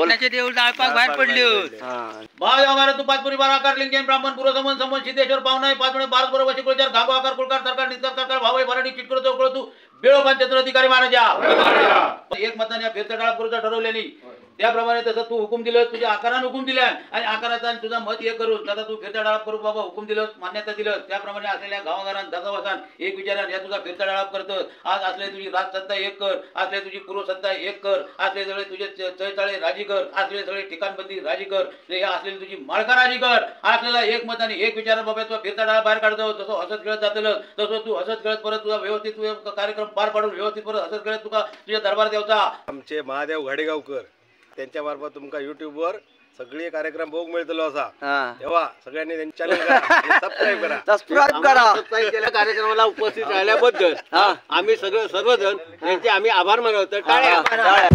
बोलण्याचे देऊळ डाळपाक बाहेर पडले भाव आम्हाला तू पाचपुरी बारा आकार लिंगेन ब्राह्मण पूर्व समन समन सिद्धेश्वर पावनाय पाच मिनिट भारत बरोबर शिकोळचार गागो आकार कुलकार सरकार निस्कार सरकार भावय भराडी चिटकरो चौकळो तू बेळो पंचायत अधिकारी महाराजा एक मताने फिरता डाळ पुरता ठरवलेली त्याप्रमाणे तसं तू हुकूम दिलं तुझ्या आकाराने हुकूम दिला आणि आकाराचा आणि तुझा मत हे करून आता तू फिरता डाळाप करू बाबा हुकूम दिलं मान्यता दिलं त्याप्रमाणे असलेल्या गावागारात दसावसान एक विचारान या तुझा फिरता डाळाप करतो आज असले तुझी राजसत्ता एक कर असले तुझी पूर्वसत्ता एक कर असले सगळे तुझे चळचाळे राजी कर असले सगळे ठिकाणबंदी राजी कर हे असलेली तुझी माळका राजी कर असलेला एक मताने एक विचार बाबा तुझा फिरता डाळा बाहेर काढतो तसं हसत खेळत जातलं तसं तू हसत खेळत परत तुझा व्यवस्थित कार्यक्रम पार पाडून व्यवस्थित परत हसत खेळत तुका तुझ्या दरबार देवचा आमचे महादेव घाडेगावकर त्यांच्या मार्फत तुमका युट्यूबवर सगळे कार्यक्रम बघूक मिळतलो असा तेव्हा सगळ्यांनी त्यांच्या चॅनल सबस्क्राईब करा केल्या कार्यक्रमाला उपस्थित राहिल्याबद्दल आम्ही सर्वजण त्यांचे आम्ही आभार मानतो टाळ्या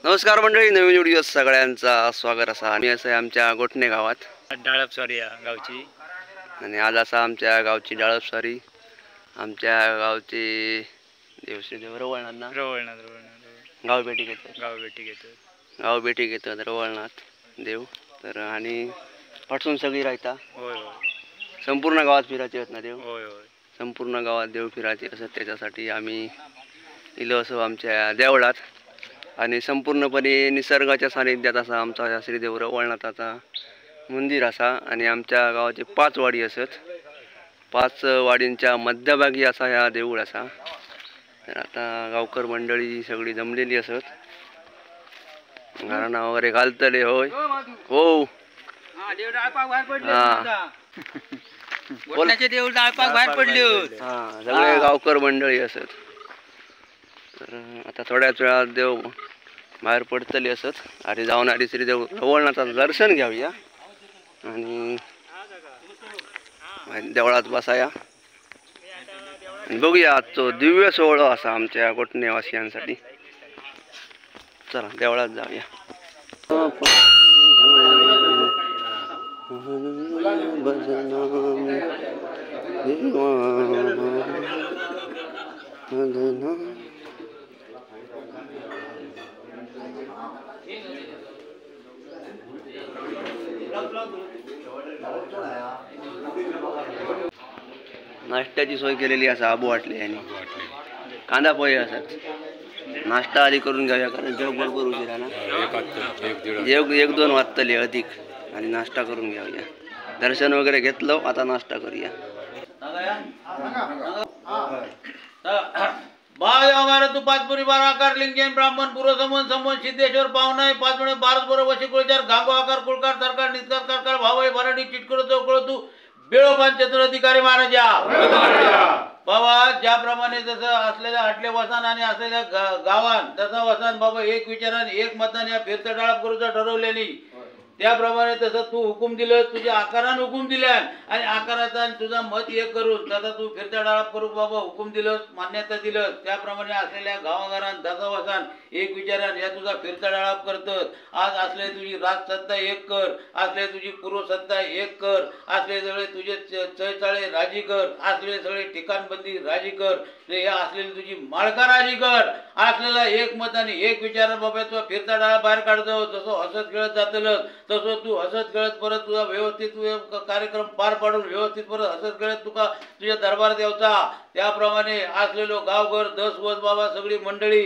नमस्कार मंडळी, नवीन व्हिडिओ सगळ्यांचा स्वागत असा आणि असं आहे आमच्या गोठणे गावात डाळपस्वारी गावची आणि आज असा आमच्या गावची डाळपस्वारी आमच्या गावची देवश्री रवळनाथ गाव भेटी घेतात रवळनाथ देव तर आणि पाठवून सगळी राहता संपूर्ण गावात फिरायचे आहेत ना देव संपूर्ण गावात देव फिरायचे असं त्याच्यासाठी आम्ही इलो असं आमच्या देवळात आणि संपूर्णपणे निसर्गाच्या सानिध्यात असा आमचा श्रीदेव रवळनाथाचा मंदिर असा आणि आमच्या गावाचे 5 वाडी असत 5 वाडींच्या मध्यभागी असा ह्या देऊळ असा तर आता गावकर मंडळी सगळी जमलेली असत घराणा वगैरे घालतले होय हो सगळे गावकर मंडळी असत तर आता थोड्याच वेळात देव बाहेर पडतले असत आणि जाऊन आधी श्रीदेव रवळनाथाचं दर्शन घ्यावया आणि देवळात बसाया बघूया तो दिव्य सोहळा असा आमच्या गोठणेवासियांसाठी चला देवळात जाऊया नाश्त्याची सोय केलेली असा आबू वाटले आणि कांदा पोहे असत नाश्ता आधी करून घ्याव्या कारण जेव बरोबर उशिरा ना 1-2 वाजतले अधिक आणि नाश्ता करून घ्यावया दर्शन वगैरे घेतलं आता नाश्ता करूया भाव आम्हाला तू पाचपुरी बारा आकार लिंगेन ब्राह्मण पूर्व समन समन सिद्धेश्वर पावनाय पाच मिनिट भारत बरोबर शिकोळचार गागो आकार कुलकार सरकार निस्कार सरकार भावय भराडी चिटकरो चौकळो तू बेळो पंचायत अधिकारी महाराजा बाबा ज्याप्रमाणे जसं असलेल्या हटले वसान आणि असलेल्या गावान तसा वसान बाबा एक विचारान एक मताने या फिरता डाळाप करूचा ठरवलेली त्याप्रमाणे तसं तू हुकूम दिलं तुझ्या आकाराने हुकूम दिला आणि आकाराचा आणि तुझा मत एक करून तसा तू फिरता डाळाप करू बाबा हुकूम दिलं मान्यता दिलं त्याप्रमाणे असलेल्या गावागारात दसावसान एक विचारान या तुझा फिरता डाळाप करतात आज असले तुझी राजसत्ता एक कर असले तुझी पूर्वसत्ता एक कर असले सगळे तुझे चळचाळे राजी कर असले सगळे ठिकाणबंदी राजी कर हे असलेली तुझी माळका राजी कर असलेला एक मताने एक विचार बाबा तुझा फिरता डाळा बाहेर काढतो तसं हसत खेळत जातलं तसं तू हसत खेळत परत तुझा व्यवस्थित कार्यक्रम पार पाडून व्यवस्थित परत हसत खेळत तुका तुझ्या दरबार देवचा त्याप्रमाणे असलेलो गावघर 10 वर्ष बाबा सगळी मंडळी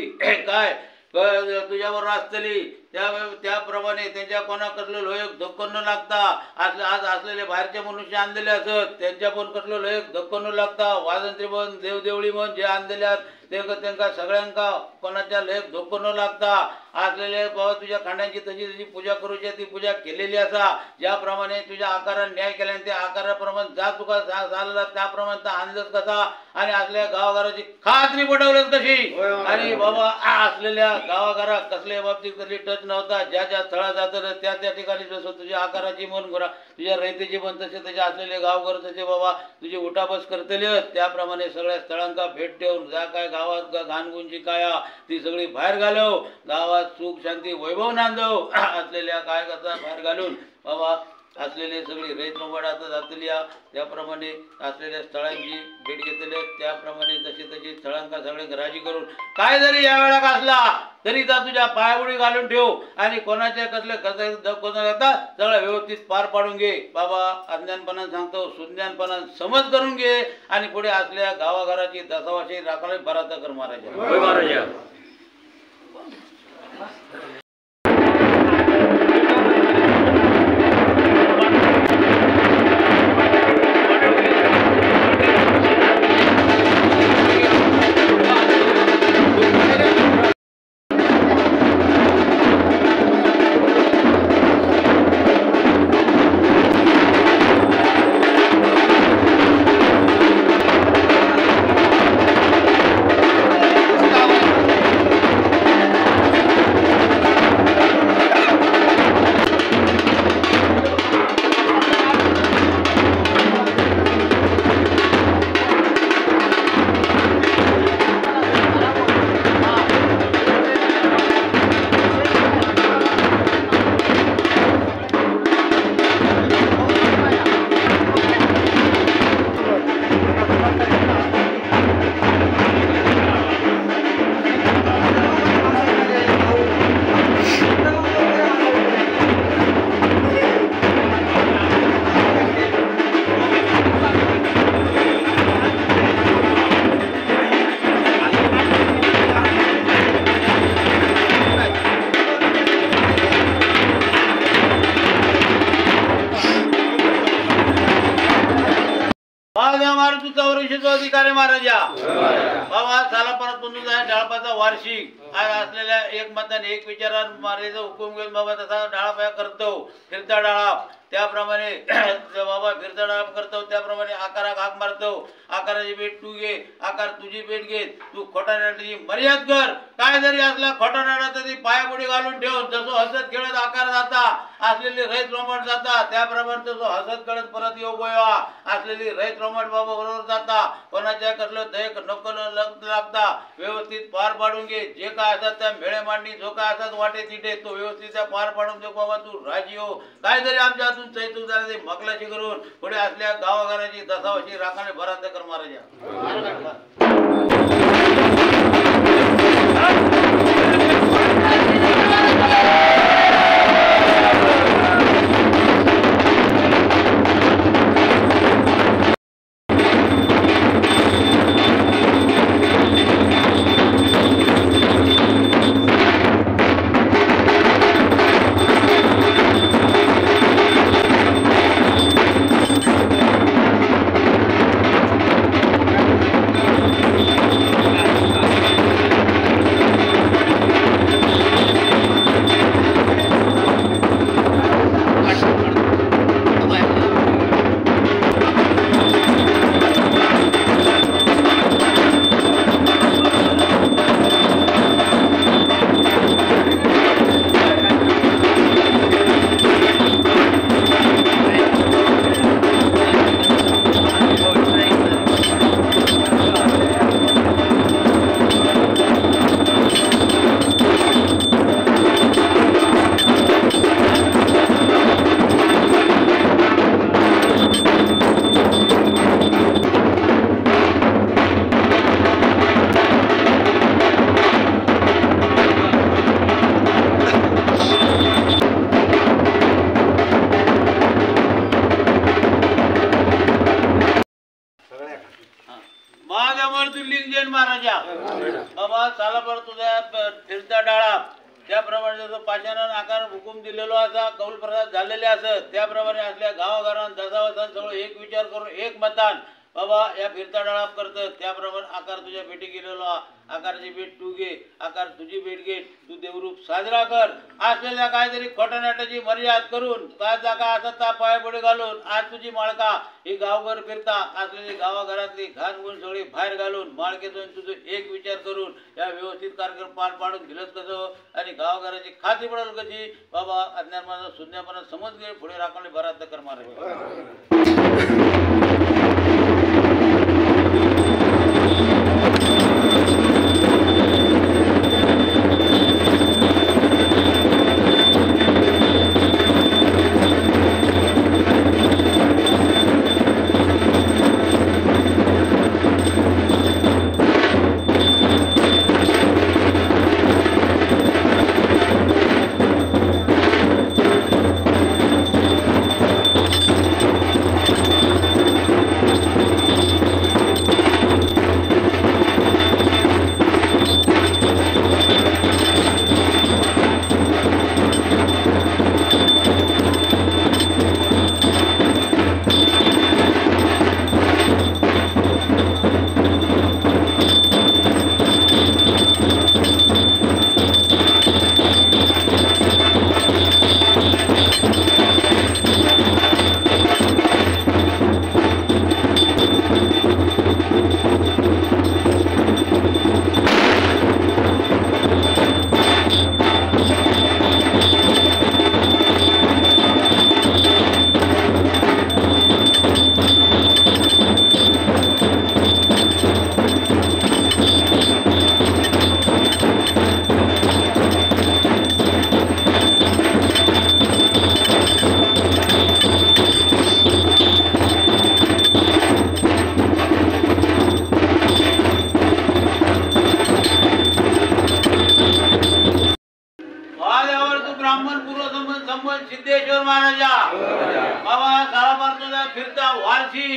काय तुझ्यावर असतली त्याप्रमाणे त्यांच्या कोणा कसलं लोक धक्को न लागता आज असलेले बाहेरचे मनुष्य आणलेले असत त्यांच्या पण कसलं लोक धक्को न लागता वाजंत्री म्हण देवदेवळी म्हण जे आणलेले त्यांना सगळ्यांका कोणाच्या लेख धोको न लागता असलेले बाबा तुझ्या खांड्यांची तशी पूजा करूची ती पूजा केलेली असा ज्याप्रमाणे तुझ्या आकाराने न्याय केल्याने त्या आकाराप्रमाणे जा तुका झालेला त्याप्रमाणे आणलंच कसा आणि असलेल्या गावाघराची खात्री पटवलंच कशी आणि बाबा असलेल्या गावाघरात कसल्या बाबतीत कधी टच नव्हता ज्या ज्या स्थळा जातं त्या ठिकाणी जसं तुझ्या आकाराची मन घरा तुझ्या रयतेची मन तसे त्याचे असलेले गावघर तसे बाबा तुझी उठाबस करतले त्याप्रमाणे सगळ्या स्थळांका भेट देऊन जा काय गावात घाणगुंची काया ती सगळी बाहेर घालव, गावात सुख शांती वैभव नांदव असलेल्या काय करता बाहेर घालून बाबा असलेले सगळी रैत आता जातली त्याप्रमाणे असलेल्या स्थळांची भेट घेतली त्याप्रमाणे तशी स्थळांका सगळे राजी करून काय जरी या वेळा असला तरी त्या तुझ्या पायाबुडी घालून ठेव आणि कोणाच्या कसले कोणा जाता सगळं व्यवस्थित पार पाडून घे बाबा. अज्ञानपणानं सांगतो सुज्ञानपणानं समज करून घे आणि पुढे असल्या गावाघराची दसावाशी राखायला बराच कर महाराज. अधिकारी महाराजा बाबा साला परत डाळपाचा वार्षिक आज असलेल्या एक मतदान एक विचारात मारायचा हुकूम घेऊन बाबा तसा डाळापाया करतो फिरता डाळा त्याप्रमाणे बाबा फिरता डाळा करतो त्याप्रमाणे आकाराक हाक मारतो आकाराची भेट तू घे आकार तुझी भेट घे तू खोटा नाट्याची मर्याद कर काय जरी असला खोटा नाटा तरी पायापुढे घालून ठेव जसो हसत खेळत आकार जाता असलेली रहित रोमट जाता त्याप्रमाणे तसो हसत खेळत परत येऊ गोवा असलेली रहित रोमट बाबा बरोबर जाता कोणाच्या कसलं दयक नको लागता व्यवस्थित पार पाडून घे जे काय असतात त्या मेळे मांडणी जो काय असतात वाटे तिथे तो व्यवस्थित पार पाडून दे बाबा तू राजी हो काय जरी आमच्या हातून चैतू झाले मकलाशी करून पुढे असल्या गावाघराची दसावाशी राखाने भरात कर महाराजा. महाराजा बाबा साला पर तुझ्या फिरता डाळा त्याप्रमाणे जो पाषाणान आकार हुकूम दिलेलो असा कौल प्रसाद झालेले असत त्याप्रमाणे असल्या गावागावांत दसावसान सगळं एक विचार करून एक मतदान बाबा या फिरता डाळाप करतात त्याप्रमाणे आकार तुझ्या भेटी गेलेलो आकाराची भेट तू घे आकार तुझी भेट घे तू देवरूप साजरा कर असलेल्या काहीतरी खोटा नाट्याची मर्याद करून काय जागा असत पाय पुढे घालून आज तुझी माळका ही गावघर फिरता असलेली गावाघरातली घाण गुण सगळी बाहेर घालून माळकेतून तुझं एक विचार करून या व्यवस्थित कार्यक्रम पार पाडून दिलंच कसं आणि गावघराची खाती पडेल कशी बाबा अज्ञानपणा शून्यपणा समज घे पुढे राखणे बराच कर महाराज. महाराजा बाबा सालापार तुझा फिरता वारशी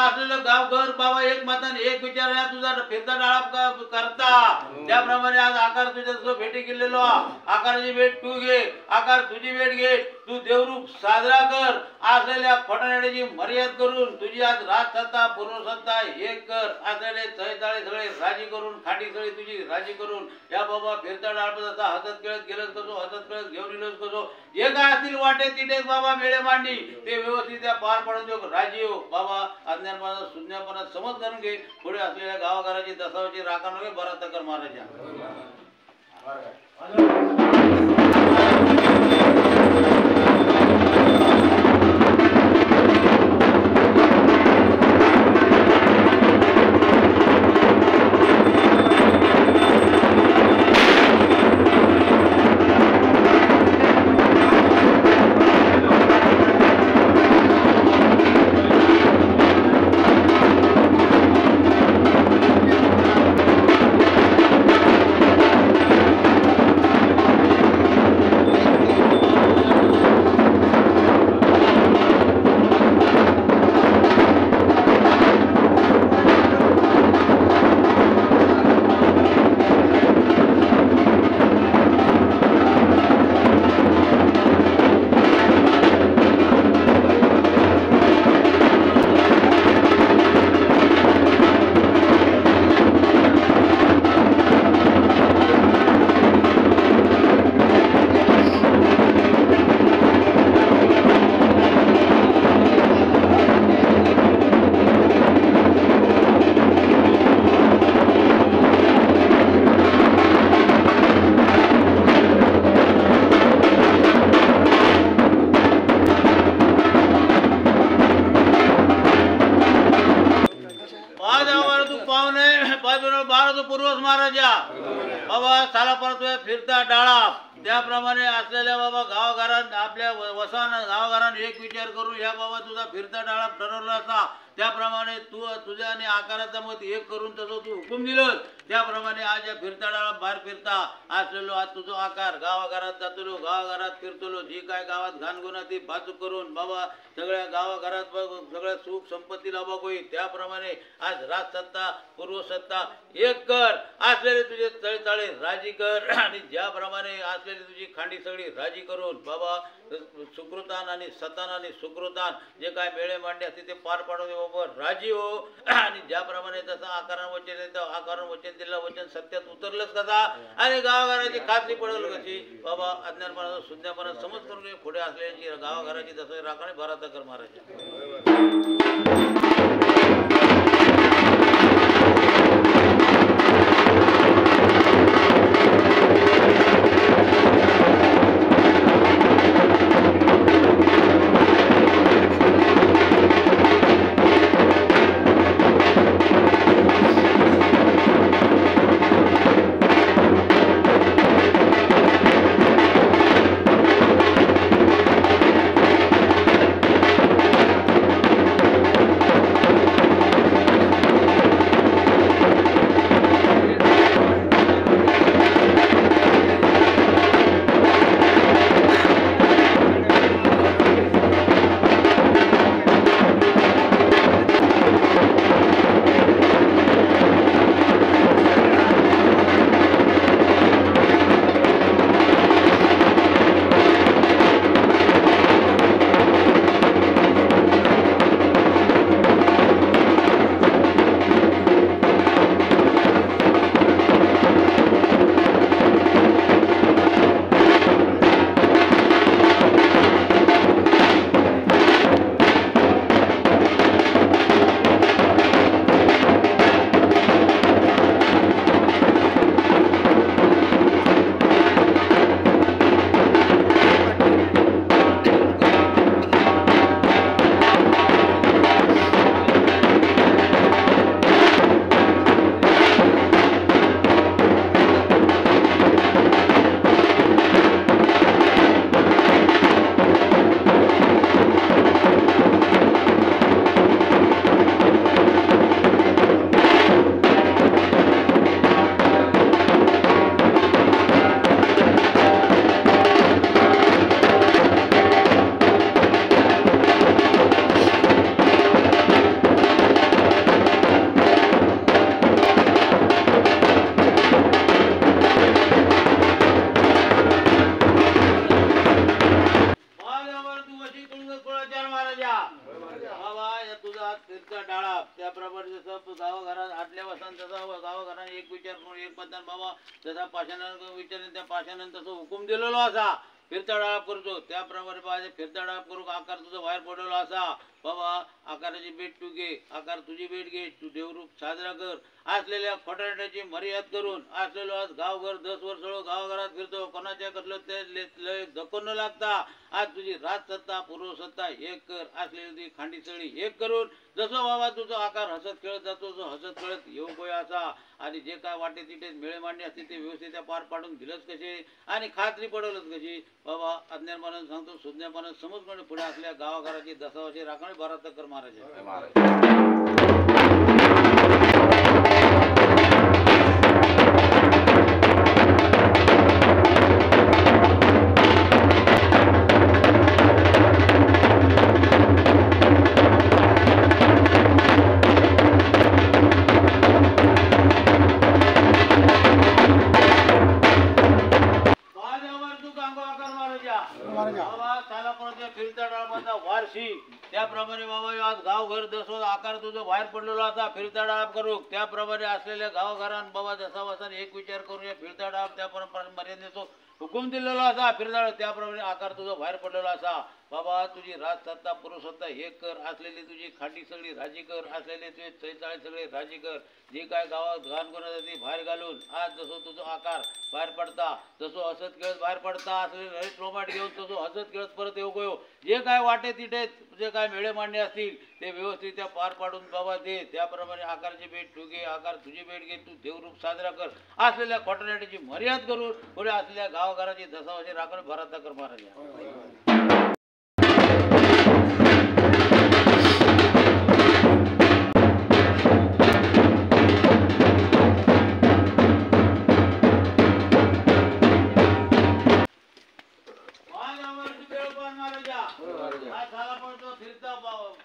असलेलं गावघर बाबा एक मताने एक विचार तुझा फिरता डाळा करता त्याप्रमाणे आज आकार तुझ्या जसं भेटी गेलेलो आकाराची भेट तू घे आकार तुझी भेट घे तू देवरूप साजरा कर असलेल्या खोटाण्याची मर्याद करून तुझी आज राजसत्ता पूर्वसत्ता एक कर असलेले चैताळे सगळे राजी करून खांडी सगळी तुझी राजी करून या बाबा फिरता डाळपदाचा हसत खेळत गेलंच कसो हसत खेळत घेऊन येलोच कसो जे काय असतील वाटे तिथेच बाबा मेळे मांडणी ते व्यवस्थित त्या पार पडून देऊ राजी हो बाबा अज्ञानपणा शून्यपणा समज करून घे पुढे असलेल्या गावाघराची दसावाची राखण नव्हे बराच कर महाराजा फिरता डाळा त्याप्रमाणे असलेल्या बाबा गावाघरात आपल्या वसान गावाघरात एक विचार करून या बाबा तुझा फिरता डाळा ठरवला असा त्याप्रमाणे तू तुझ्या आणि आकाराचा मत एक करून तसं तू हुकूम दिलं त्याप्रमाणे आज या फिरता डाळा बाहेर फिरता असलेलो आज तुझा आकार गावाघरात जातलो गावाघरात फिरतलो जी काय गावात घाणगुणा ती बाजू करून बाबा सगळ्या गावाघरात सगळ्या सुख संपत्ती लाभा होईल त्याप्रमाणे आज राजसत्ता पूर्वसत्ता एक कर असलेले तुझे तळतळे राजी कर आणि ज्याप्रमाणे असलेली तुझी खांडी सगळी राजी करून बाबा सुकृतान आणि सतान आणि सुकृतान जे काय मेळे मांडले असते ते पार पाडून बाबा राजी हो आणि ज्याप्रमाणे तसं आकारण वचन येतं आकारण वचन दिलं वचन सत्यात उतरलंच कसा आणि गावाघराची खात्री पडेल कशी बाबा अज्ञानपणा शून्यपणा समज करून पुढे असलेली गावाघराची तसं राखणे भरात कर महाराज एक विचार करून एक मतदान बाबा जसा पाषाणानं विचारेन त्या पाषाणानं तसं हुकूम दिलेलो असा फिरता डाळाप करतो त्याप्रमाणे पाहिजे फिरता डाळाप करू आकार तुझं बाहेर पडलेला असा बाबा आकाराची भेट तू घे आकार तुझी भेट घे तू देवरूप साजरा कर असलेल्या खोटारड्याची मर्याद करून असलेलो आज गावघर 10 वर्ष गावघरात फिरतो कोणाच्या कसलं ते लय धक्को न लागता आज तुझी राजसत्ता पूर्वसत्ता एक कर असलेली तुझी खांडी सळी एक करून जसं बाबा तुझा आकार हसत खेळत जातो जो हसत खेळत येऊ गोय असा आणि जे काय वाटे तिथे मेळे मांडणे असते ते व्यवस्थित पार पाडून दिलंच कसे आणि खात्री पडवलंच कशी बाबा अज्ञानपणानं सांगतो सुज्ञापणानं समजपणे पुढे असल्या गावाघराची दसावाची राखणे भारत कर महाराज फिरता डाळापाचा वारशी त्याप्रमाणे बाबा आज गावघर जसं आकार तुझं बाहेर पडलेला आता फिरता डाळाप करू त्याप्रमाणे असलेल्या गावघरान बाबा जसा वसा एक विचार करू या फिरता डाळाप त्याप्रमाणे मर्यादेतो हुकूम दिलेला असा फिरता त्याप्रमाणे आकार तुझा बाहेर पडलेला असा बाबा तुझी राजसत्ता पुरुषसत्ता हे कर असलेली तुझी खांडी सगळी राजी कर असलेले तुझे 43 सगळे राजी कर जे काय गावात घाण कोणा जाते बाहेर घालून आज जसं तुझं आकार बाहेर पडता तसं हसत खेळत बाहेर पडता असलेले रोमाट घेऊन तसं हसत खेळत परत येऊ जे काय वाटे तिथे जे काय मेळे मांडणे असतील ते व्यवस्थित त्या पार पाडून बाबा दे त्याप्रमाणे आकारची भेट तू घे आकार तुझी भेट घे तू देवरूप साजरा कर असलेल्या खोटनाट्याची मर्याद करून पुढे असलेल्या गावघराची दसावाची राखण भरात कर महाराज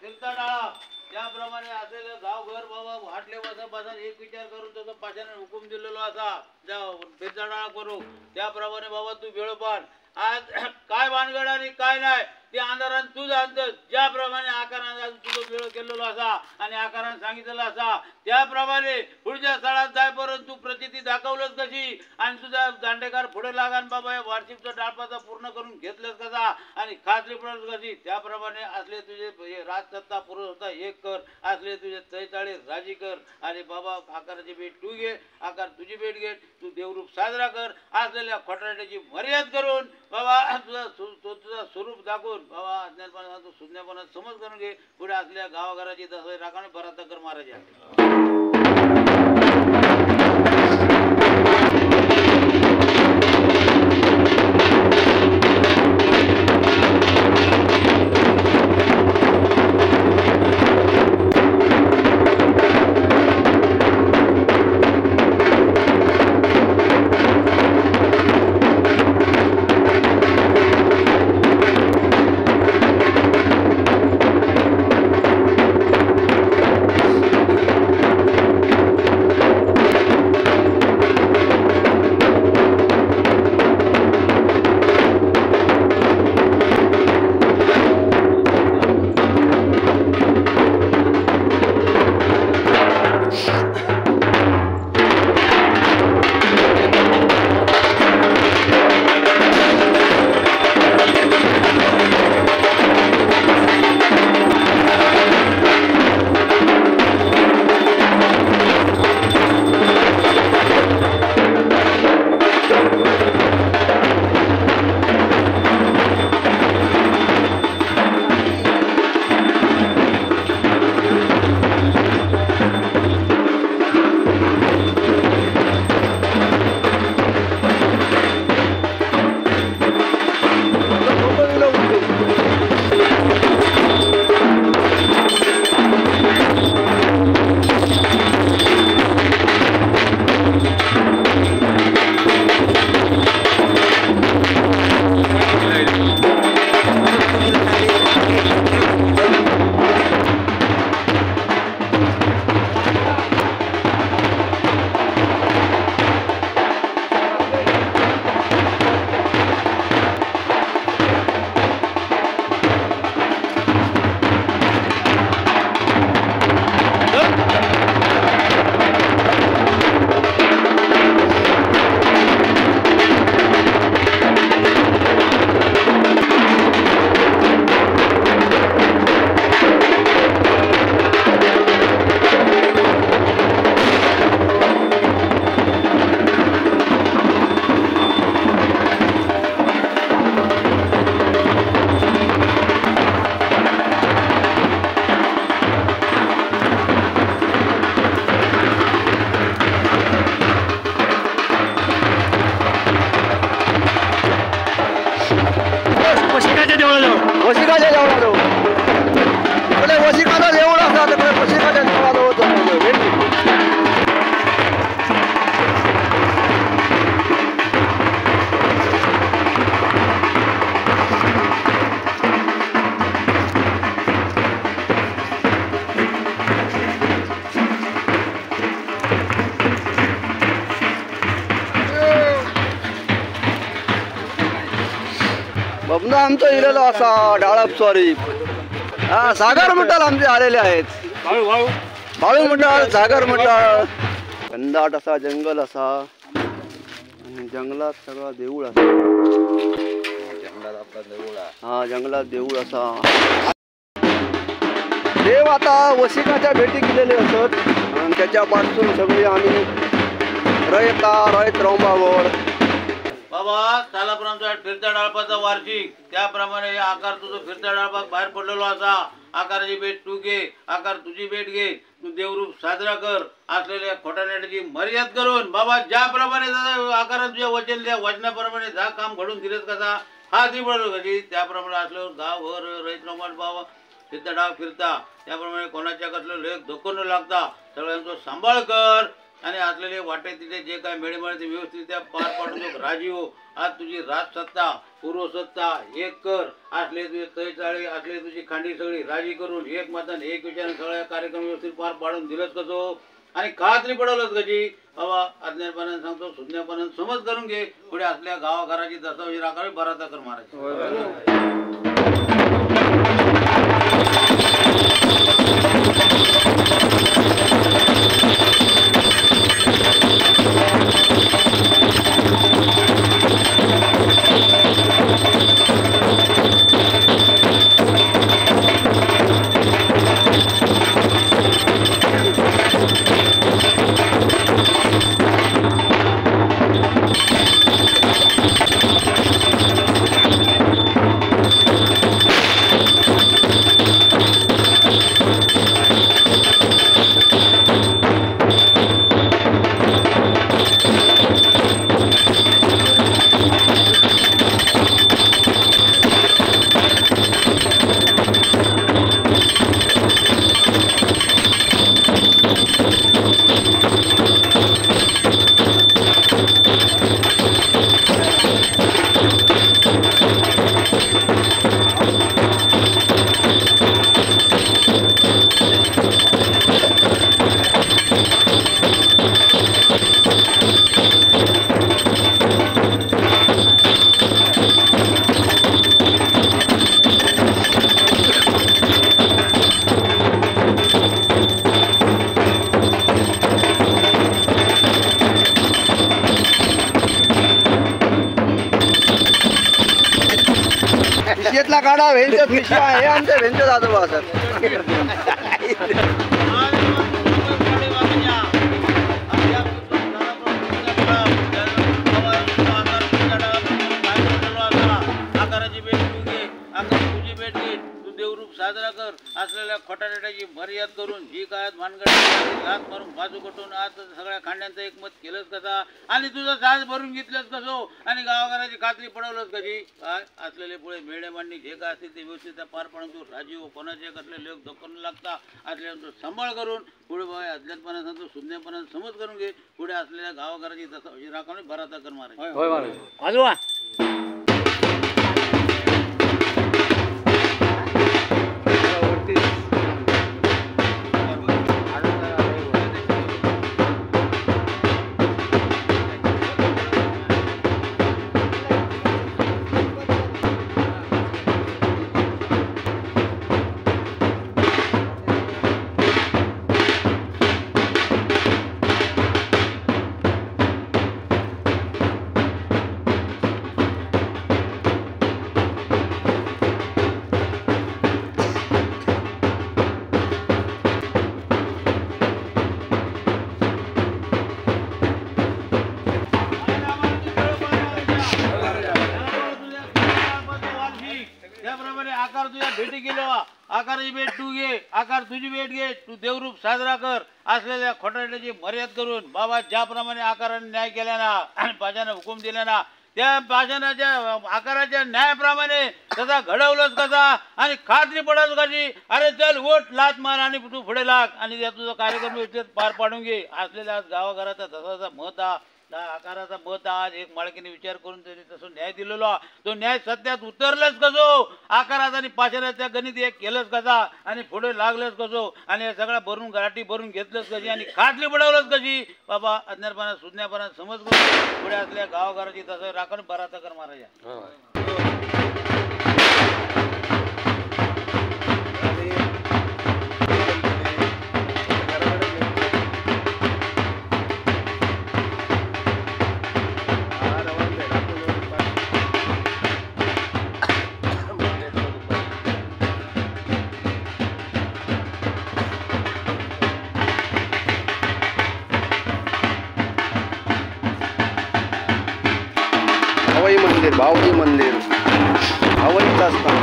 फिरता डाळा त्याप्रमाणे असलेलं गावघर बाबा वाटले बसा एक विचार करून तसं पाशाने हुकूम दिलेलो असा फिरता डाळा करू त्याप्रमाणे बाबा तू वेळोपान आज काय भानगड आणि काय नाही ते अंधारान तू जाणतस ज्याप्रमाणे आकाराने तुझं वेळ केलेलो असा आणि आकाराने सांगितलेला असा त्याप्रमाणे पुढच्या स्थळात जायपर्यंत तू प्रचिती दाखवलंच कशी आणि तुझा दांडेकार पुढे लागान बाबा या वार्षिकचा डाळपाचा पूर्ण करून घेतलंच कसा आणि खात्री पडत कशी त्याप्रमाणे असले तुझे राजसत्ता पुरुषसत्ता एक कर असले तुझे 43 राजी कर आणि बाबा आकाराची भेट तू घे आकार तुझी भेट घे तू देवरूप साजरा कर असलेल्या खोटारड्याची मर्याद करून बाबा तुझा स्वरूप दाखवून बाबा अज्ञानपणा सुज्ञापणा समज करून घे पुढे असलेल्या गावाघराची दसरा राखणे भरात कर महाराज बबना आमचं इलेलो असा डाळप सॉरी हा सागर मंडळ आमचे आलेले आहेत बाळू मंडळ सागर मंडळ घनदाट असा जंगल असा आणि जंगलात सगळा देऊळ असा हा जंगलात देऊळ असा देव आता वशिकाच्या भेटी गेलेले असत आणि त्याच्यापासून सगळी आम्ही रयत रंबावळ बाबा सालापूर आमचा फिरत्या डाळपाचा वार्षिक त्याप्रमाणे हे आकार तुझं फिरत्या डाळपाक बाहेर पडलेलो असा आकाराची भेट तू घे आकार तुझी भेट घे तू देवरूप साजरा कर असलेल्या खोटानेटाची मर्याद करून बाबा ज्याप्रमाणे आकारात तुझ्या वचन त्या वचनाप्रमाणे जा काम घडून दिलेस कसा हा ती पडलो कधी त्याप्रमाणे असल्यावर गावभर रयत रंबाळ बाबा फिरता डाव फिरता त्याप्रमाणे कोणाच्या कसलं लेख धोको न लागता सगळ्यांचा सांभाळ कर आणि असलेले वाटे तिथे जे काय मेळेमेळे ते व्यवस्थित पार पाडून राजीव आज तुझी राजसत्ता पूर्वसत्ता एक कर असले तुझे तय चाळे असले तुझी खांडी सगळी राजी करून एक मतान एक विचाराने सगळ्या कार्यक्रम व्यवस्थित पार पाडून दिलंच कसो आणि खात्री पडवलंच कशी बाबा अज्ञानपणाने सांगतो सुज्ञापणाने समज करून घे पुढे असल्या गावाघराची दस्तावेज राखावी बराचा कर महाराज काढा वेंचत विषय आहे आमच्या वेंचत आजोबा सर आकाराची भेट तू घे आकार तुझी भेट घे तू देवरूप साजरा कर असलेल्या खोटानेटाची मर्याद करून ही काळात भानगड हात मारून बाजू कटून आज सगळ्या खांड्यांचं एकमत केलंच कसा आणि तुझं साज भरून घेतलंच कसो आणि गावाघराची खात्री पडवलंच कशी काय असलेले पुढे मेढे मांडणी जे काय असतील ते व्यवस्थित पार पाडून तू राजीव कोणाचे कसले लोक धोकून लागता असल्यानंतर सांभाळ करून पुढे बाय अज्ञातपणा सांगतो शून्यपणा समज करून घे पुढे असलेल्या गावाघराची तसं राखणे भराचा कर मारायचा आकार तुझ्या भेटी गेलो आकाराची भेट तू घे आकार तुझी भेट घे तू देवरूप साजरा कर असलेल्या खोटानेटाची मर्याद करून बाबा ज्याप्रमाणे आकाराने न्याय केला ना पाशाने हुकूम दिला ना त्या पाशानाच्या आकाराच्या न्यायाप्रमाणे तसा घडवलंच कसा आणि खात्री पडत कशी अरे चल वोट लात मार आणि तू पुढे लाग आणि त्या तुझा कार्यक्रम व्यवस्थित पार पाडून घे असलेल्या गावाघराचा तसाचा मत आकाराचा मत आज एक मालकीने विचार करून त्यांनी तसं न्याय दिलेला तो न्याय सत्यात उतरलंच कसो आकाराचा आणि पाशाच्या गणित एक केलंच कसा आणि पुढे लागलंच कसो आणि सगळ्या भरून गाठी भरून घेतलंच कशी आणि खात्री पडवलंच कशी बाबा अज्ञानपणा सुज्ञापणा समज करून पुढे असल्या गावाघराची तसं राखण बराचा कर महाराजा मंदिर भावई मंदिर भावईच असतं.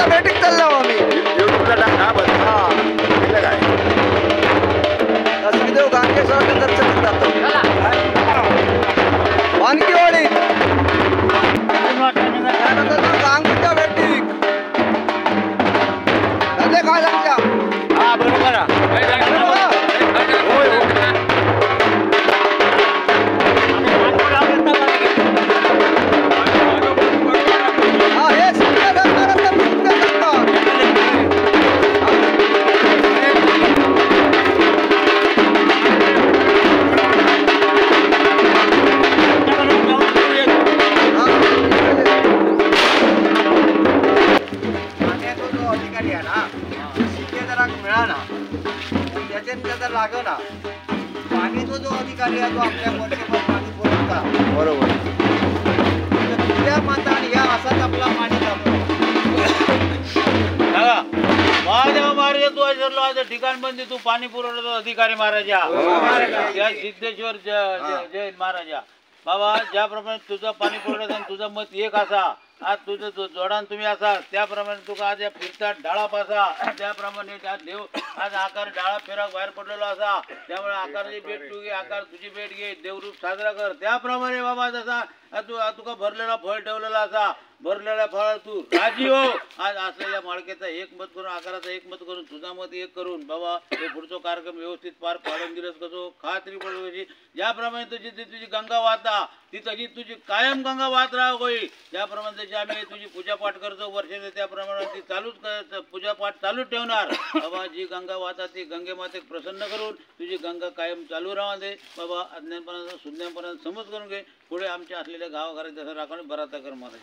भेटीत चाललो आम्ही युट्यूबला टाका श्रीदेव गांगेश्वराच्या दर्शनात जातो. वानकीवाडी गांगूच्या भेटीक काय सांगल्या. हा बरोबर लागना पाणी तो जो अधिकारी आहे तो आपल्या वर्षभर पाणी पुरवता बरोबर त्या माताने या असाच आपला पाणी जातो. महाराज तू अशरलो आज ठिकाण बंदी तू पाणी पुरवठा अधिकारी महाराजा या सिद्धेश्वर जय महाराजा बाबा ज्याप्रमाणे तुझा पाणी पुरवठा तुझं मत एक असा आज तुझं जोडान तुम्ही असा त्याप्रमाणे तुका आज या फिरतात डाळा पासा त्याप्रमाणे देव आज आकार डाळा फेराक बाहेर पडलेला असा त्यामुळे आकाराची भेट तू घे आकार तुझी भेट घे देवरूप साजरा कर त्याप्रमाणे बाबा जसा तुका भरलेला फळ ठेवलेला असा भरलेल्या फळ तू राजी हो आज असं या माळकेचा एक मत करून आकाराचा एक मत करून तुझा मत एक करून बाबा हे पुढचा कार्यक्रम व्यवस्थित पार पाडून दिलंस कसो खात्री पडली ज्याप्रमाणे तुझी गंगा वाहता ती तशी तुझी कायम गंगा वाहत राहा होई ज्याप्रमाणे त्याची आम्ही तुझी पूजापाठ करतो वर्षाचे त्याप्रमाणे ती चालूच पूजापाठ चालूच ठेवणार बाबा जी गंगा वाहता ती गंगे मातेक प्रसन्न करून तुझी गंगा कायम चालू राहा दे बाबा अज्ञानपणाचा सुज्ञानपणाचा समज करून घे पुढे आमच्या असलेल्या गावाघरात जसं राखून बराता कर महाराज.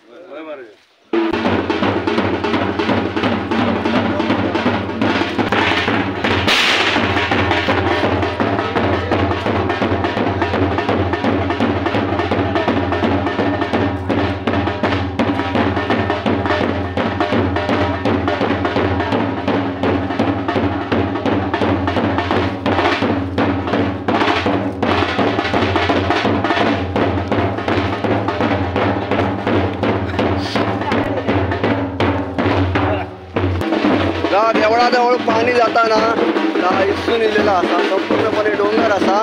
देवळाजवळ पाणी जाताना इसून इलेला असा संपूर्णपणे डोंगर असा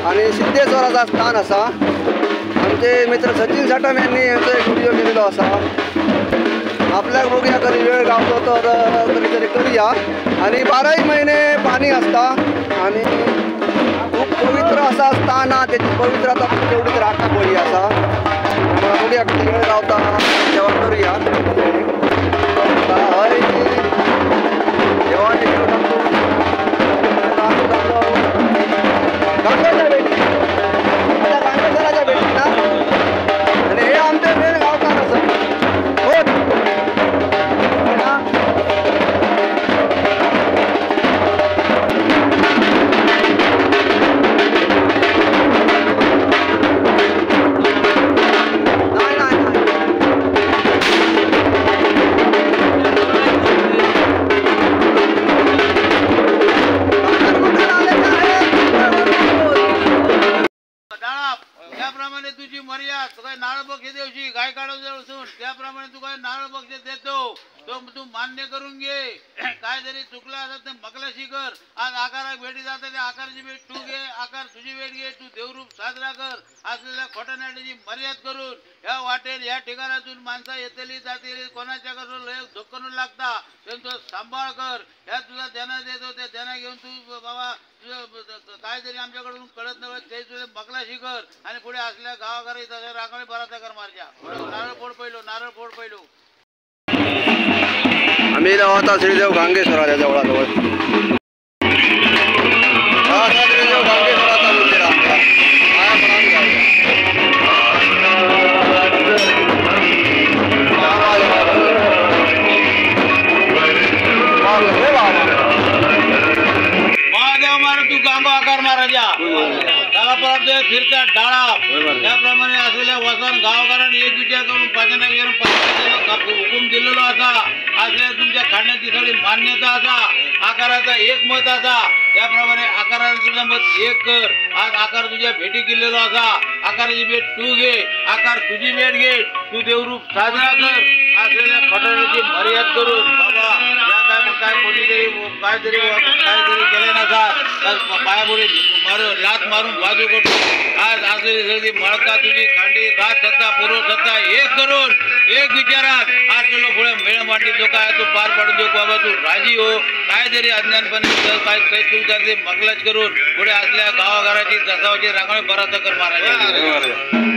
आणि सिद्धेश्वराचा स्थान असा. आमचे मित्र सचिन साटम यांनी यांचा एक व्हिडिओ केलेला असा. आपल्या बघूया कधी वेळ गावतो तर कधीतरी करूया. आणि 12ही महिने पाणी असता आणि खूप पवित्र असा स्थान त्याची पवित्रता तेवढीच राखा पडली असा. बघूया कधी वेळ गावता तेव्हा करूया. गांगेच्या भेटी ना आणि हे आमचे मेन गावकार असं हो त्याप्रमाणे तुझी मर्यादा तू काय नारळ बक्षे देवशी गाय काढून त्याप्रमाणे तू काय नारळ बक्षे देतो तो तू मान्य करून घे. काय जरी चुकला असत तर मकलाशी कर. आज आकाराक भेटी जाता त्या आकाराची भेट तू घे आकार तुझी भेट घे तू देवरूप साजरा कर असलेल्या खोटानाट्याची मर्याद करून ह्या वाटेल या ठिकाणातून माणसा येतली जातील कोणाच्या कसं लय धोकनू लागता त्यांचा सांभाळ कर. ह्या तुला ध्याना देतो त्या ध्याना घेऊन तू बाबा काय जरी आमच्याकडून कळत नव्हतं ते तुझे मकलाशी कर आणि पुढे असल्या गावाघरी तसं राखणी बराचा कर मारच्या नारळ फोड पहिलो. आम्ही आता श्रीदेव गांगेश्वराच्या देवळाजवळ श्रीदेव गांगेश्वराचा मंदिर आपला महादेव महाराज तू गांगो आकार महाराजा त्याला परत फिरता डाळा त्याप्रमाणे असलेल्या वसन गावकऱ्यांनी एक विचार करून पाचना हुकूम दिलेला असा असलेल्या तुमच्या खाण्याची सगळी मान्यता असा आकाराचा एक मत असा त्याप्रमाणे आकाराचं तुझं मत एक कर आज आकार तुझ्या भेटी केलेला असा आकाराची भेट तू घे आकार तुझी भेट घे तू देवरूप साजरा कर असलेल्या खटाऱ्याची मर्याद करून बाबा या काय कोणीतरी काहीतरी केले नसा तर पायापुढे लात मारून बाजू करतो आज असलेली सगळी मळका तुझी खांडी राज सत्ता पूर्व सत्ता एक करून एक विचारात असलेलो पुढे मेळ मांडली जो काय तू पार पाडून देऊ बाबा तू राजी हो काहीतरी अज्ञानपणे काय तू करते मकलच करून पुढे असल्या गावाघराची जसावाची रांगोळी बराच कर महाराज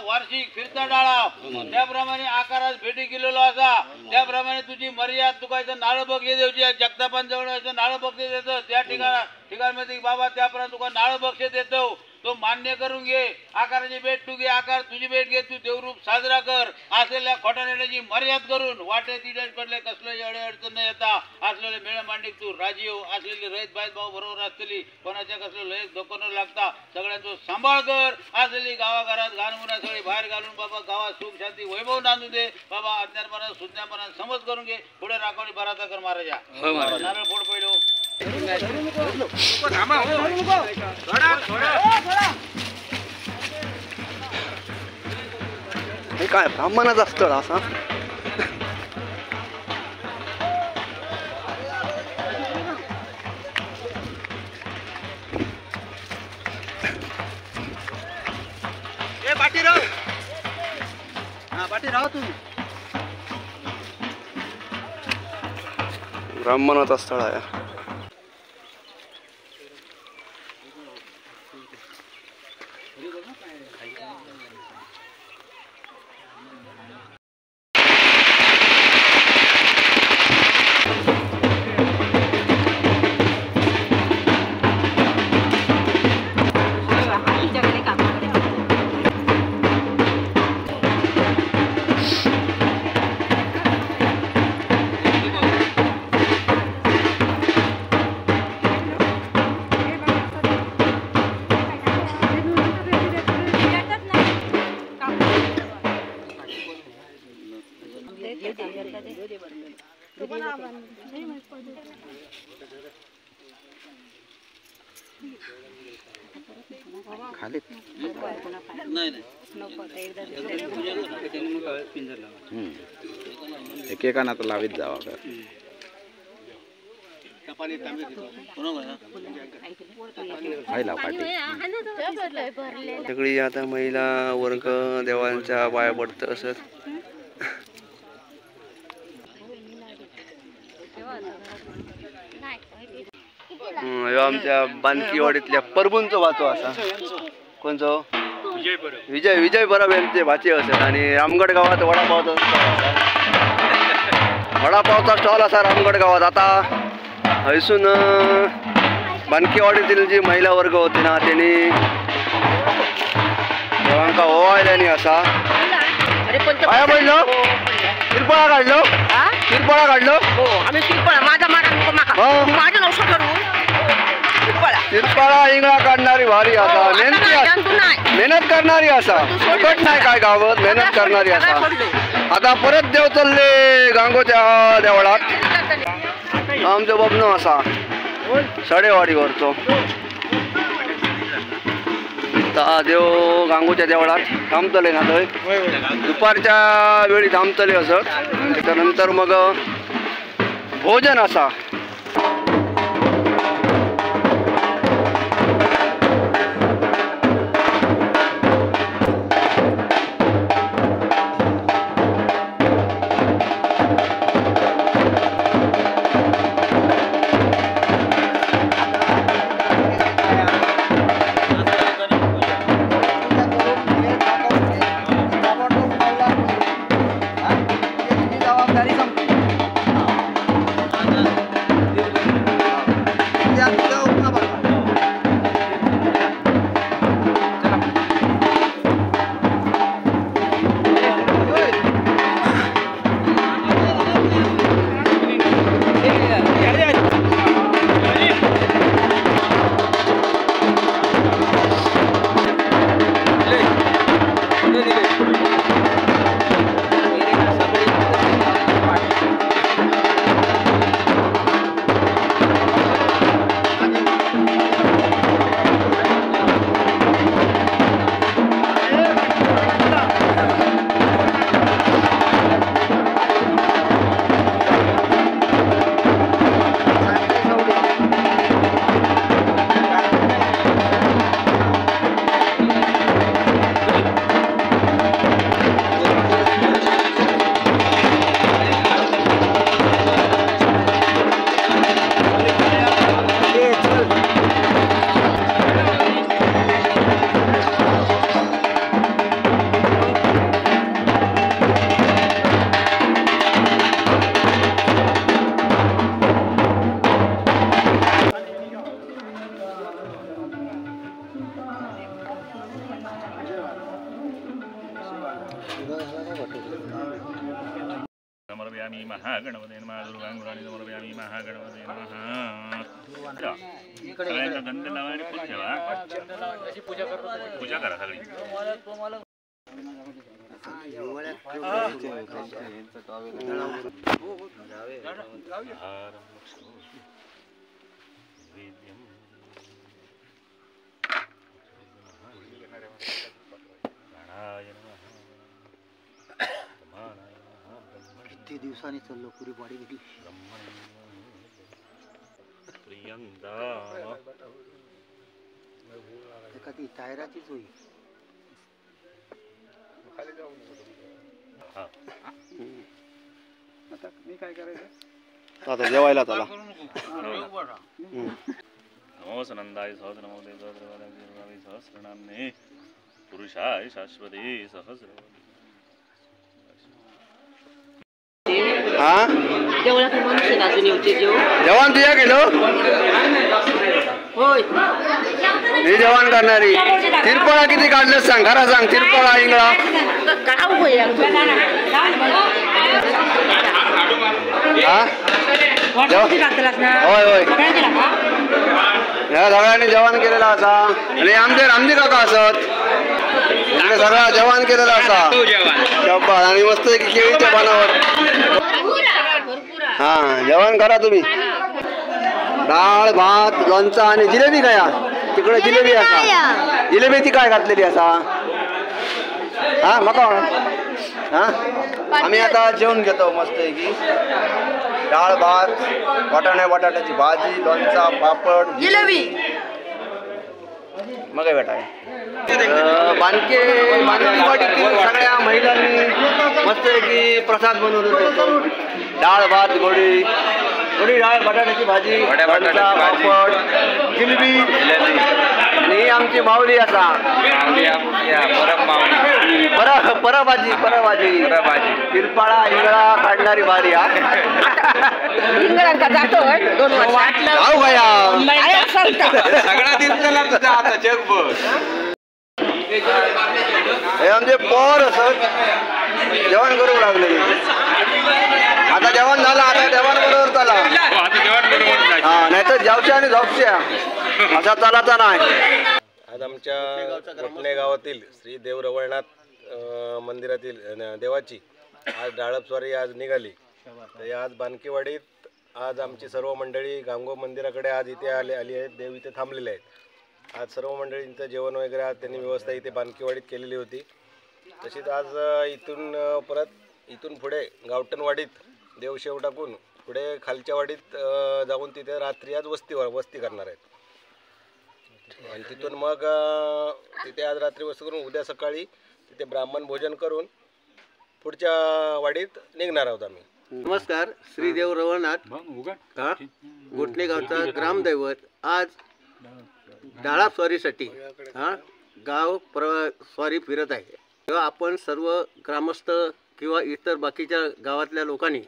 वार्षिक फिरता डाळा त्याप्रमाणे आकारात भेटी केलेलो असा त्याप्रमाणे तुझी मर्यादा तुकायचं नारळ बक्षीस देऊची जगतापांजवळ नारळ बक्षीस देतो त्या ठिकाणमध्ये बाबा त्याप्रमाणे तुका नारळ बक्षीस देतो तो मान्य करून घे आकाराची भेट तू घे आकार तुझी भेट घे तू देवरूप साजरा कर असलेल्या खोटानेण्याची मर्याद करून वाटे तिथे पडले कसले अडे अडचण न येता असलेले मेळ मांडिक तू राजी हो असलेली रहित बाईत भाऊ बरोबर असलेली कोणाच्या कसलं लय धोको न लागता सगळ्यांचा सांभाळ कर असलेली गावाघरात गाणमुना सगळी बाहेर घालून बाबा गावात सुख शांती वैभव नांदू दे बाबा अज्ञानपणा सुज्ञापणा समज करून घे पुढे राखोणी बराचा कर महाराजा नारळ फोड पहिलो हे काय ब्राह्मणाचा स्थळ असा ब्राह्मणाचा स्थळ आहे खाली एकेकाना तर लावीत जावा सगळी आता महिला वर्ग देवांच्या पाया पडत असत आमच्या बानकीवाडीतल्या परबूंचो वाचो असा कोणचो विजय परब यांचे भाची असेल. आणि रामगड गावात वडापावचा स्टॉल असा रामगड गावात. आता हयसून बानकेवाडीतील जी महिला वर्ग होती ना त्यांनी देवांका ओवाळल्यानी असा काय म्हणलो तिरपळा काढलो तिरपळा काढलो आम्ही तिरपळा माझा माझं नवसं करू तिरपळा इंगळा काढणारी भारी असा मेहनत करणारी असा फुकट नाही काय गावात मेहनत करणारी असा. आता परत देव चालले गांगोच्या देवळात आमचो बबनो असा सडेवाडीवरचो. आता देव गांगोच्या देवळात थांबतले ना थंय दुपारच्या वेळी थांबतले असत. त्याच्यानंतर मग भोजन असा. समर्पयामि महागणपते नमः दुर्गांगुराणि समर्पयामि महागणपते नमः. सगळ्यांना दंड लावायला पूजा करा सगळी. किती दिवसांनी चाललो पुरी बॉडी घेतली. ती टायराचीच होई. आता मी काय करायचं आता जेवायला चला. नमो सनंदाय सहस्रनामे सहस्रनाम्ने पुरुषाय शाश्वते सहस्र. हा जेवण तुझ्या गेलो मी जेवण करणारी. तिरपळा किती काढलं सांग घरा सांग. तिरपळा इंगळा होय होय ह्या सगळ्यांनी जेवण केलेलं असा. आणि आमचे रामजी काका असत त्याने सगळा जेवण केलेलं असा. आणि मस्त केळीच्या पानावर हा जेवण करा तुम्ही. डाळ भात लोणचा आणि जिलेबी काय तिकडे जिलेबी असा. जिलेबी ती काय घातलेली असा हा मका हा. आम्ही आता जेवण घेतो मस्त की डाळ भात बटाट्याची भाजी लोणचा पापड जिलेबी मग बेटा. बानकेवाडीतील सगळ्या महिलांनी मस्त की प्रसाद बनवून देतो. डाळ भात गोडी डाळ बटाट्याची भाजी पापड जिलेबी आणि ही आमची माऊली असा परभाजी किरपाळा इंगळा काढणारी बारी हा इंग्रजांचा जातोय 2 वर्ष जाऊ गया सगळा दिन चला तुझा आता जगभर हे आमचे पोर असत जेवण करू लागले आता जेवण झालं आता जेवण बरोबर चला हा नाही तर जेवशा आणि झोपशा असा चालाचा नाही. आज आमच्या घोटणे गावातील श्री देव रवळनाथ मंदिरातील देवाची आज डाळपस्वारी आज निघाली. तर आज बानकीवाडीत आज आमची सर्व मंडळी गांगो मंदिराकडे आज इथे आली आहेत. देव इथे थांबलेले आहेत. आज सर्व मंडळींचं जेवण वगैरे आज त्यांनी व्यवस्था इथे बानकीवाडीत केलेली होती. तशीच आज इथून पुढे गावठणवाडीत देव शेव टाकून पुढे खालच्या वाडीत जाऊन तिथे रात्री आज वस्ती करणार आहेत. आणि तिथून मग तिथे आज रात्री वस्ती करून उद्या सकाळी तिथे ब्राह्मण भोजन करून पुढच्या वाडीत निघणार आहोत आम्ही. नमस्कार. श्री देव रवळनाथ घोटणे गावचा ग्रामदैवत आज डाळा स्वारीसाठी गाव स्वारी फिरत आहे. तेव्हा आपण सर्व ग्रामस्थ किंवा इतर बाकीच्या गावातल्या लोकांनी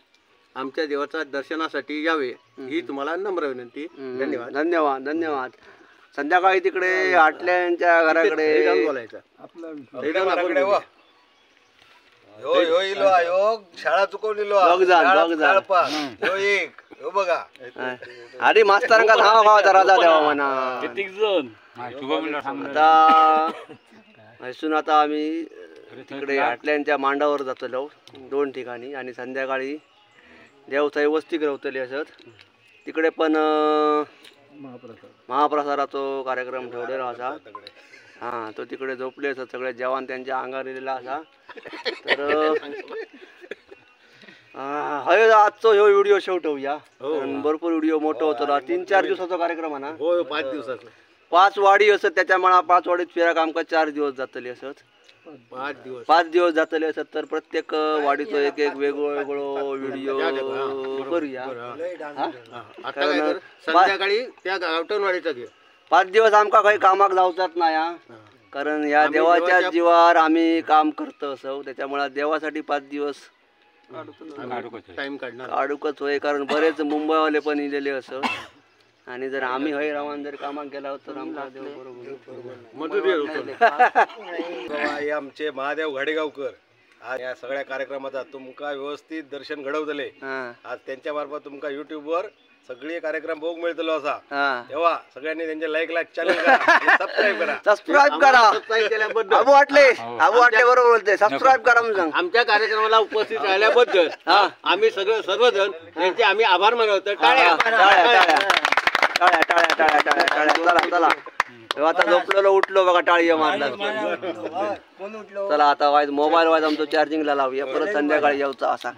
आमच्या देवाच्या दर्शनासाठी यावे ही तुम्हाला नम्र विनंती. धन्यवाद. धन्यवाद धन्यवाद. संध्याकाळी तिकडे आटल्यांच्या घराकडे बोलायचं शाळा चुकवलेलो बघा अरे मास्तरांका नाव गावाचा राजा देवा म्हणा. आता आम्ही तिकडे आटल्यांच्या मांडावर जातलो 2 ठिकाणी आणि संध्याकाळी देवसाई वस्ती रवतली असत. तिकडे पण महाप्रसादाचो कार्यक्रम ठेवलेला असा. हां तो तिकडे झोपले असत. सगळे जवान त्यांच्या अंगावर लिहिलेला असा. तर आजचो ह्यो व्हिडिओ शेवटवूया. भरपूर व्हिडिओ मोठा होतो. 3-4 दिवसाचा कार्यक्रम आहे ना. 5 दिवसाचा 5 वाडी असत. त्याच्यामुळे 5 वाडीत फिराक आमका 4 दिवस जातले असत. 5 दिवस जातले असत. तर प्रत्येक वाडीचो एक वेगळो व्हिडिओ करूया. संध्याकाळी त्या गावठणवाडीचा घे. 5 दिवस आमका काही कामाक जावचाच नाही. कारण ह्या देवाच्या जीवावर आम्ही काम करतो असो. त्याच्यामुळे देवासाठी 5 दिवस टाइम काढणार काढूकच होय. कारण बरेच मुंबईवाले पण इलेले असो. आणि जर आम्ही हय रावण जर कामाक गेला तर आमचा देव हे आमचे महादेव घाडेगावकर आज या सगळ्या कार्यक्रमाचा तुमका व्यवस्थित दर्शन घडवतले. आज त्यांच्या मार्फत तुमका युट्यूबवर सगळे कार्यक्रम बघूक मिळतलो असा. तेव्हा सगळ्यांनी त्यांचे लाईक चॅनल सबस्क्राईब करा. अबू वाटले बरोबर बोलते. सबस्क्राईब करा म्हणून आमच्या कार्यक्रमाला उपस्थित राहिल्याबद्दल आम्ही सर्वजण त्यांचे आम्ही आभार मानतो. टाळ्या चला आता झोपलेलो उठलो बघा टाळी मारला. चला आता मोबाईल वाज आमचं चार्जिंगला लावूया. परत संध्याकाळी यायचा असा.